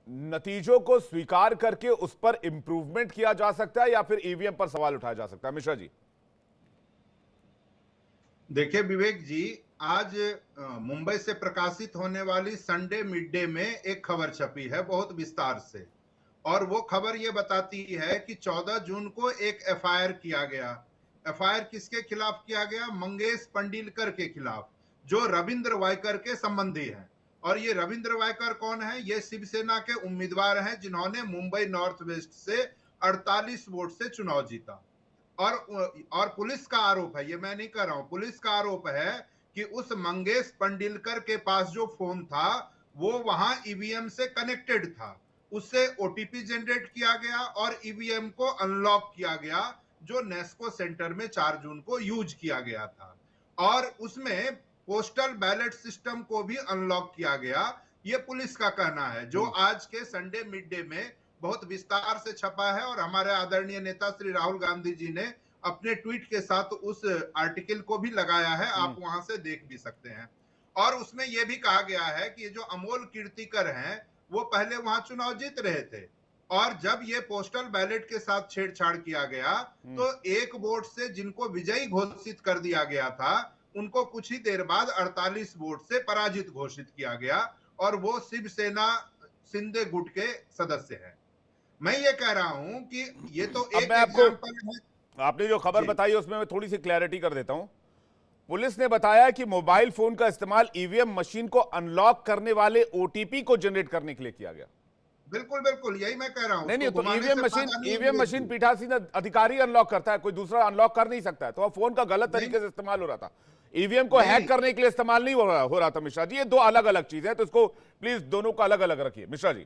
नतीजों को स्वीकार करके उस पर इंप्रूवमेंट किया जा सकता है या फिर ईवीएम पर सवाल उठाया जा सकता है? मिश्रा जी, देखिए विवेक जी, आज मुंबई से प्रकाशित होने वाली संडे मिड डे में एक खबर छपी है बहुत विस्तार से। और वो खबर ये बताती है कि 14 जून को एक एफआईआर किया गया। एफआईआर किसके खिलाफ किया गया? मंगेश पंडिलकर के खिलाफ, जो रविंद्र वायकर के संबंधी हैं। और ये रविंद्र वायकर कौन है? ये शिवसेना के उम्मीदवार हैं जिन्होंने मुंबई नॉर्थ वेस्ट से 48 वोट से चुनाव जीता। और पुलिस का आरोप है, ये मैं नहीं कर रहा हूं, पुलिस का आरोप है कि उस मंगेश पंडिलकर के पास जो फोन था वो वहां ईवीएम से कनेक्टेड था, उससे ओटीपी जनरेट किया गया और ईवीएम को अनलॉक किया गया, जो नेस्को सेंटर में 4 जून को यूज किया गया था। और उसमें पोस्टल बैलेट सिस्टम को भी अनलॉक किया गया। ये पुलिस का कहना है, जो आज के संडे मिड डे में बहुत विस्तार से छपा है। और हमारे आदरणीय नेता श्री राहुल गांधी जी ने अपने ट्वीट के साथ उस आर्टिकल को भी लगाया है, आप वहां से देख भी सकते हैं। और उसमें यह भी कहा गया है कि जो अमोल कीर्तिकर हैं वो पहले वहां चुनाव जीत रहे थे, और जब ये पोस्टल बैलेट के साथ छेड़छाड़ किया गया तो एक वोट से जिनको विजयी घोषित कर दिया गया था उनको कुछ ही देर बाद 48 वोट से पराजित घोषित किया गया, और वो शिवसेना शिंदे गुट के सदस्य हैं। मैं ये कह रहा हूं कि ये तो एक एग्जांपल है। आपने जो खबर बताई उसमें मैं थोड़ी सी क्लैरिटी कर देता हूं। पुलिस ने बताया कि मोबाइल फोन का इस्तेमाल ईवीएम मशीन को अनलॉक करने वाले ओटीपी को जनरेट करने के लिए किया गया। बिल्कुल बिल्कुल, यही मैं कह रहा हूं। नहीं, तो ईवीएम मशीन पीठासीन अधिकारी अनलॉक करता है, कोई दूसरा अनलॉक कर नहीं सकता है। तो फोन का गलत तरीके से इस्तेमाल हो रहा था, ईवीएम को हैक करने के लिए इस्तेमाल नहीं हो रहा था। मिश्रा जी, ये दो अलग अलग चीजें हैं, तो इसको प्लीज दोनों को अलग अलग रखिए। मिश्रा जी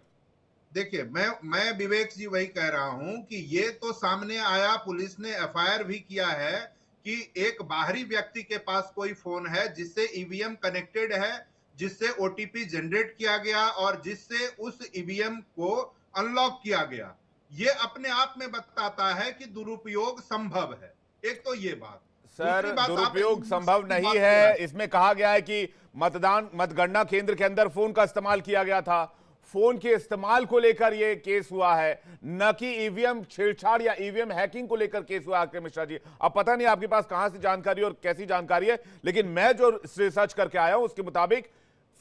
देखिए, मैं विवेक जी वही कह रहा हूं कि ये तो सामने आया, पुलिस ने एफआईआर भी किया है कि एक बाहरी व्यक्ति के पास कोई फोन है जिससे ईवीएम कनेक्टेड है, जिससे ओटीपी जनरेट किया गया और जिससे उस ईवीएम को अनलॉक किया गया। ये अपने आप में बताता है कि दुरुपयोग संभव है। एक तो ये बात। सर, दुरुपयोग संभव नहीं है। इसमें कहा गया है कि मतगणना केंद्र के अंदर फोन का इस्तेमाल किया गया था, फोन के इस्तेमाल को लेकर यह केस हुआ है, न कि ईवीएम छेड़छाड़ या ईवीएम हैकिंग को लेकर केस हुआ है। मिश्रा जी, अब पता नहीं आपके पास कहां से जानकारी और कैसी जानकारी है, लेकिन मैं जो रिसर्च करके आया हूं उसके मुताबिक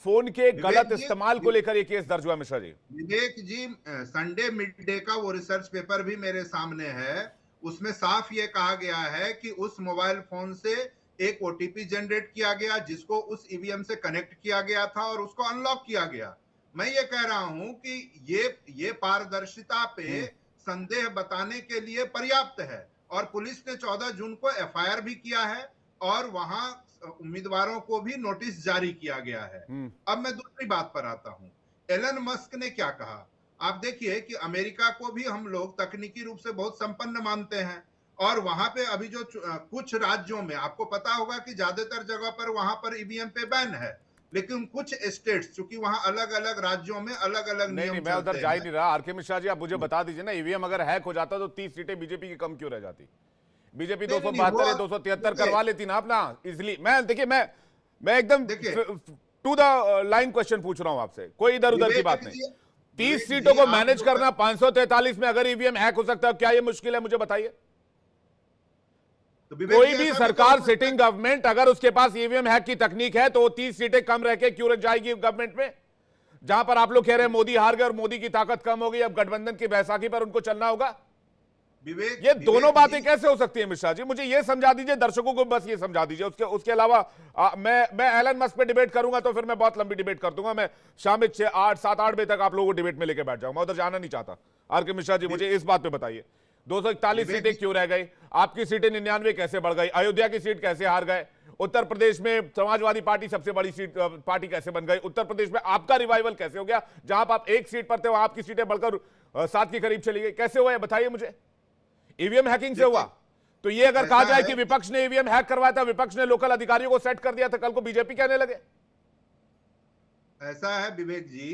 फोन के गलत इस्तेमाल को लेकर यह केस दर्ज हुआ। मिश्रा जी, विवेक जी, संडे मिड डे का वो रिसर्च पेपर भी मेरे सामने है, उसमें साफ ये कहा गया है कि उस मोबाइल फोन से एक ओटीपी जनरेट किया गया जिसको उस ईवीएम से कनेक्ट किया गया था और उसको अनलॉक किया गया। मैं ये कह रहा हूं कि ये पारदर्शिता पे संदेह बताने के लिए पर्याप्त है। और पुलिस ने 14 जून को एफआईआर भी किया है और वहां उम्मीदवारों को भी नोटिस जारी किया गया है। अब मैं दूसरी बात पर आता हूं। एलन मस्क ने क्या कहा? आप देखिए कि अमेरिका को भी हम लोग तकनीकी रूप से बहुत संपन्न मानते हैं, और वहां पे अभी जो कुछ राज्यों में आपको पता होगा कि ज्यादातर जगह पर वहां पर ईवीएम पे बैन है, लेकिन कुछ स्टेट्स, चूंकि वहां अलग अलग राज्यों में अलग अलग नियम नहीं, मैं उधर जा ही नहीं रहा। आरके मिश्रा जी, आप मुझे बता दीजिए ना, ईवीएम अगर हैक हो जाता तो 30 सीटें बीजेपी की कम क्यों रह जाती? बीजेपी 272 या 273 करवा लेती ना अपना इजिली। देखिए, मैं एकदम टू द लाइन क्वेश्चन पूछ रहा हूं आपसे, कोई इधर उधर की बात नहीं। 30 सीटों को मैनेज करना 543 में अगर ईवीएम हैक हो सकता है, क्या यह मुश्किल है? मुझे बताइए। कोई भी सरकार सिटिंग गवर्नमेंट अगर उसके पास ईवीएम हैक की तकनीक है तो वो 30 सीटें कम रह के क्यों रह जाएगी गवर्नमेंट में? जहां पर आप लोग कह रहे हैं मोदी हार गए और मोदी की ताकत कम हो गई, अब गठबंधन की बैसाखी पर उनको चलना होगा। ये दोनों बातें कैसे हो सकती है? मिश्रा जी, मुझे ये समझा दीजिए, दर्शकों को बस ये समझा दीजिए। उसके अलावा मैं एलन मस्क पे डिबेट करूंगा तो फिर मैं बहुत लंबी डिबेट कर दूंगा। मैं शाम में 7-8 बजे तक आप लोगों को डिबेट में लेकर बैठ जाऊंगा, उधर जाना नहीं चाहता। आरके मिश्रा जी, मुझे इस बात पे बताइए, 241 सीटें क्यों रह गई? आपकी सीटें 99 कैसे बढ़ गई? अयोध्या की सीट कैसे हार गए? उत्तर प्रदेश में समाजवादी पार्टी सबसे बड़ी सीट पार्टी कैसे बन गई? उत्तर प्रदेश में आपका रिवाइवल कैसे हो गया? जहां आप एक सीट पर थे वहां आपकी सीटें बढ़कर 7 के करीब चली गई, कैसे हुआ? बताइए मुझे। ईवीएम हैकिंग से हुआ। तो ये अगर कहा जाए कि विपक्ष ने ईवीएम हैक करवाया था, विपक्ष ने लोकल अधिकारियों को सेट कर दिया था, कल को बीजेपी कहने लगे। ऐसा है विवेक जी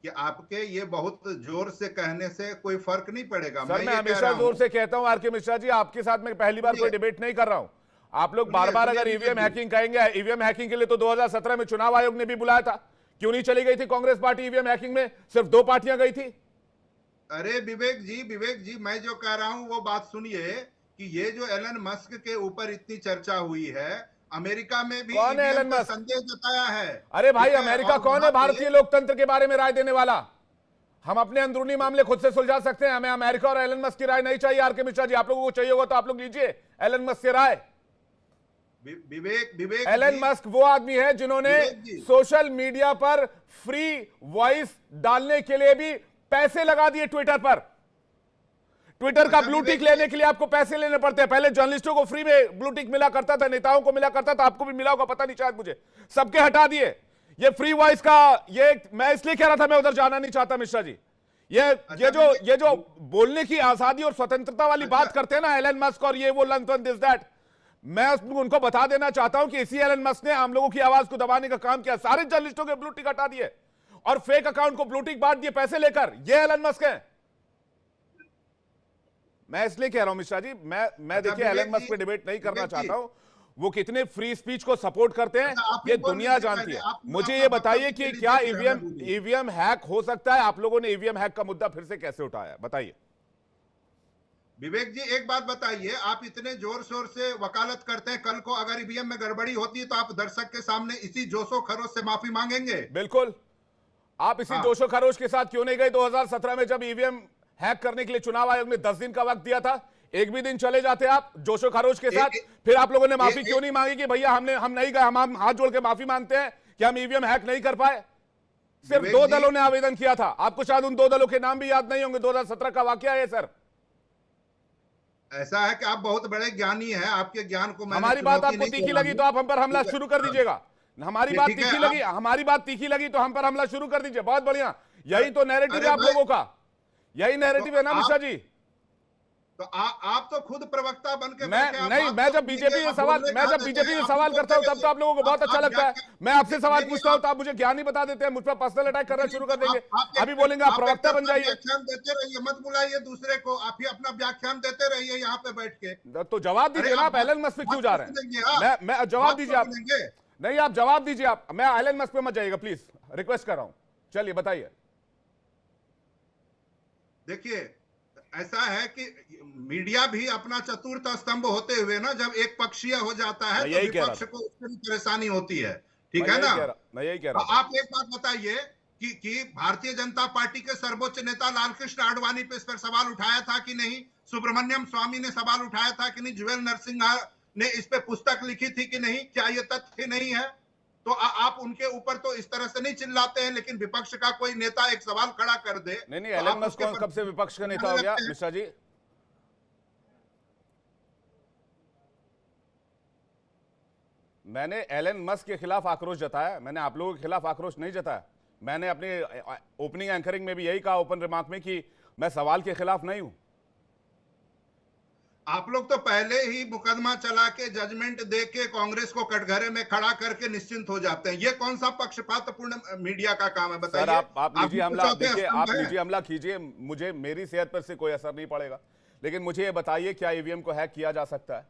कि आपके ये बहुत जोर से कहने से कोई फर्क नहीं पड़ेगा। सर, मैं हमेशा जोर से कहता हूं आरके मिश्रा जी, आपके साथ मैं पहली बार कोई डिबेट नहीं कर रहा हूं। आप लोग बार बार अगर ईवीएम हैकिंग कहेंगे, ईवीएम हैकिंग के लिए तो 2017 में चुनाव आयोग ने भी बुलाया था। क्यों नहीं चली गई थी कांग्रेस पार्टी ईवीएम हैकिंग में? सिर्फ 2 पार्टियां गई थी। अरे विवेक जी मैं जो कह रहा हूं वो बात सुनिए कि ये जो एलन मस्क के ऊपर इतनी चर्चा हुई है, अमेरिका में भी कौन है ईवीएम एलन पर मस्क? संदेह जताया है। अरे भाई, ठीक है, अमेरिका और कौन है वहां पे- भारतीय लोकतंत्र के बारे में राय देने वाला? हम अपने अंदरूनी मामले खुद से सुलझा सकते हैं। हमें अमेरिका और एलन मस्क की राय नहीं चाहिए। आर के मिश्रा जी, आप लोगों को चाहिए होगा तो आप लोग लीजिए एलन मस्क की राय। विवेक एलन जी, मस्क वो आदमी है जिन्होंने विवेक जी। सोशल मीडिया पर फ्री वॉइस डालने के लिए भी पैसे लगा दिए। ट्विटर पर ट्विटर का अच्छा, ब्लू विवेक टिक लेने के लिए आपको पैसे लेने पड़ते हैं। पहले जर्नलिस्टों को फ्री में ब्लू टिक मिला करता था, नेताओं को मिला करता था, आपको भी मिला होगा, पता नहीं शायद मुझे। सबके हटा दिए। ये फ्री वॉइस का ये मैं इसलिए कह रहा था, मैं उधर जाना नहीं चाहता मिश्रा जी। ये जो बोलने की आजादी और स्वतंत्रता वाली बात करते हैं ना एलन मस्क और ये वो लंथन दिस दैट, मैं उनको बता देना चाहता हूं कि इसी एलन मस्क ने आम लोगों की आवाज को दबाने का काम किया। सारे जर्नलिस्टों के ब्लू टिक हटा दिए और फेक अकाउंट को ब्लू टिक बांट दिए पैसे लेकर। ये एलन मस्क है। मैं इसलिए कह रहा हूं मिश्रा जी, मैं देखिए एलन मस्क पे डिबेट नहीं करना चाहता हूं। वो कितने फ्री स्पीच को सपोर्ट करते हैं ये दुनिया जानती है। मुझे ये बताइए कि क्या ईवीएम हैक हो सकता है? आप लोगों ने ईवीएम हैक का मुद्दा फिर से कैसे उठाया, बताइए। विवेक जी एक बात बताइए, आप इतने जोर शोर से वकालत करते हैं, कल को अगर ईवीएम में गड़बड़ी होती है तो आप दर्शक के सामने इसी जोशो खरोश से माफी मांगेंगे? बिल्कुल। आप इसी जोशो खरोश के साथ क्यों नहीं गए 2017 में, जब ईवीएम हैक करने के लिए चुनाव आयोग ने 10 दिन का वक्त दिया था? एक भी दिन चले जाते आप जोशो खरोश के साथ। फिर आप लोगों ने माफी क्यों नहीं मांगी कि भैया हम नहीं गए, हम हाथ जोड़ के माफी मांगते हैं कि हम ईवीएम हैक नहीं कर पाए? सिर्फ 2 दलों ने आवेदन किया था। आपको शायद उन 2 दलों के नाम भी याद नहीं होंगे। 2017 का वाकया है सर। ऐसा है कि आप बहुत बड़े ज्ञानी हैं, आपके ज्ञान को हमारी बात आपको तीखी लगी तो आप हम पर हमला शुरू कर दीजिएगा। हमारी बात तीखी लगी तो हम पर हमला शुरू कर दीजिए। बहुत बढ़िया, यही तो नैरेटिव है आप लोगों का, यही नैरेटिव है ना मिश्रा जी। तो आप तो खुद प्रवक्ता बन के मैं जब बीजेपी ये सवाल करता हूं तब तो आप लोगों को बहुत अच्छा लगता है। मैं आपसे सवाल पूछता हूं तो आप मुझे ज्ञान ही बता देते हैं, मुझ पर पर्सनल अटैक करना शुरू कर देंगे। अभी बोलेंगे आप प्रवक्ता बन जाइए। व्याख्यान देते रहिए, मत बुलाइए दूसरे को, आप ही अपना व्याख्यान देते रहिए यहाँ पे बैठ के। तो जवाब दीजिए ना, आप एलन मस्क पे क्यों जा रहे हैं? मैं जवाब दीजिए आप। नहीं, आप जवाब दीजिए। आप, मैं एलन मस्क पे मत जाइएगा प्लीज, रिक्वेस्ट कर रहा हूं। चलिए बताइए। देखिए ऐसा है कि मीडिया भी अपना चतुर्थ स्तंभ होते हुए ना, जब एक पक्षीय हो जाता है तो विपक्ष को उससे भी परेशानी होती है। ठीक है ना? मैं यही कह रहा हूं। आप एक बात बताइए कि भारतीय जनता पार्टी के सर्वोच्च नेता लालकृष्ण आडवाणी पे इस पर सवाल उठाया था कि नहीं? सुब्रमण्यम स्वामी ने सवाल उठाया था कि नहीं? जुएल नरसिम्हा ने इस पे पुस्तक लिखी थी कि नहीं? क्या ये तथ्य नहीं है? तो आप उनके ऊपर तो इस तरह से नहीं चिल्लाते हैं, लेकिन विपक्ष का कोई नेता एक सवाल खड़ा कर दे। नहीं, एलन मस्क कब से विपक्ष का नेता हो गया मिश्रा जी? मैंने एलन मस्क के खिलाफ आक्रोश जताया, मैंने आप लोगों के खिलाफ आक्रोश नहीं जताया। मैंने अपने ओपनिंग एंकरिंग में भी यही कहा, ओपन रिमार्क में, कि मैं सवाल के खिलाफ नहीं हूं। आप लोग तो पहले ही मुकदमा चला के जजमेंट दे के कांग्रेस को कटघरे में खड़ा करके निश्चिंत हो जाते हैं। ये कौन सा पक्षपातपूर्ण मीडिया का काम है बताइए? सर आप निजी हमला देखिए, आप निजी हमला कीजिए, मुझे मेरी सेहत पर से कोई असर नहीं पड़ेगा। लेकिन मुझे ये बताइए, क्या ईवीएम को हैक किया जा सकता है?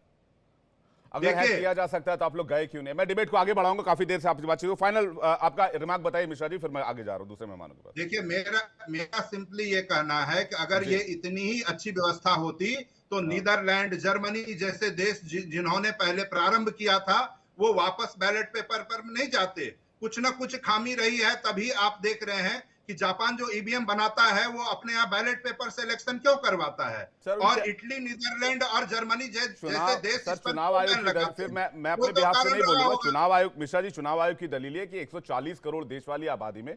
अगर हैक किया जा सकता है तो आप लोग गए क्यों नहीं? मैं डिबेट को आगे बढ़ाऊंगा, काफी देर से आपसे बातचीत हो। फाइनल आपका रिमार्क बताइए मिश्रा जी, फिर मैं आगे जा रहा हूं दूसरे मेहमानों के पास। देखिए मेरा सिंपली ये कहना है कि अगर ये इतनी ही अच्छी व्यवस्था होती तो नीदरलैंड, जर्मनी जैसे देश जिन्होंने पहले प्रारंभ किया था, वो वापस बैलेट पेपर पर नहीं जाते। कुछ ना कुछ खामी रही है, तभी आप देख रहे हैं कि जापान जो ईवीएम बनाता है वो अपने यहाँ बैलेट पेपर से इलेक्शन क्यों करवाता है, और इटली, नीदरलैंड और जर्मनी जैसे देश चुनाव आयोग, फिर मैं अपने बिहाफ से नहीं बोलूंगा। चुनाव आयोग, मिश्रा जी, चुनाव आयोग की दलील है कि 140 करोड़ देश वाली आबादी में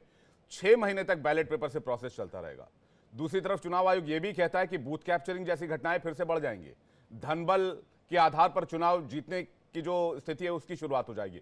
6 महीने तक बैलेट पेपर से प्रोसेस चलता रहेगा। दूसरी तरफ चुनाव आयोग यह भी कहता है कि बूथ कैप्चरिंग जैसी घटनाएं फिर से बढ़ जाएंगी। धनबल के आधार पर चुनाव जीतने की जो स्थिति है उसकी शुरुआत हो जाएगी।